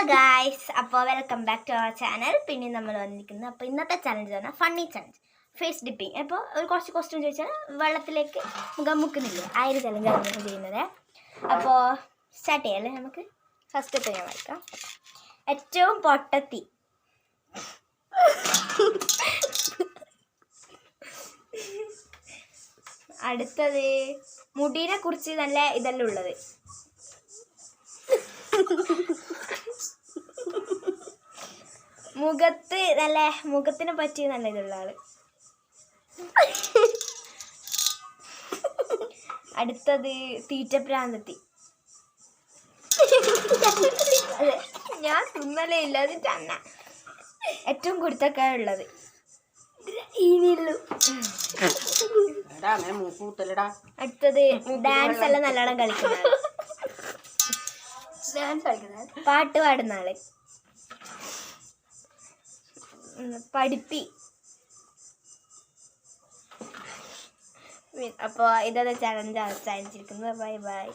Guys, അപ്പോൾ welcome back to our channel. പിന്നെ നമ്മൾ വന്നിരിക്കുന്നത് അപ്പോൾ ഇന്നത്തെ ചലഞ്ച് പറഞ്ഞാൽ ഫണ്ണി ചലഞ്ച്, ഫേസ് ഡിപ്പിങ്. അപ്പോൾ ഒരു കുറച്ച് ക്വസ്റ്റ്യൻ ചോദിച്ചാൽ വെള്ളത്തിലേക്ക് മുഖം മുക്കുന്നില്ല, ആ ഒരു ചലഞ്ചാണ് നമ്മൾ ചെയ്യുന്നത്. അപ്പോൾ സ്റ്റാർട്ട് ചെയ്യാമല്ലേ? നമുക്ക് ഫസ്റ്റത്തെ ഞാൻ വായിക്കാം. ഏറ്റവും പൊട്ടത്തി. അടുത്തത് മുടീനെ കുറിച്ച് നല്ല ഇതെല്ലാം ഉള്ളത്. മുഖത്തിനെ പറ്റി നല്ല ഇതുള്ള ആള്. അടുത്തത് തീറ്റപ്രാന്തത്തി. അതെ, ഞാൻ തിന്നലേ ഇല്ല, അതിട്ട് അന്ന. ഏറ്റവും കുരുത്തക്കാരുള്ളത്. അടുത്തത് ഡാൻസ് എല്ലാം നല്ലോണം കളിക്കുന്ന ആള്, പാട്ട് പാടുന്ന ആള്. പഠിപ്പി. അപ്പോൾ ഇതേ ചലഞ്ച് അവസാനിച്ചിരിക്കുന്നത്. Bye bye.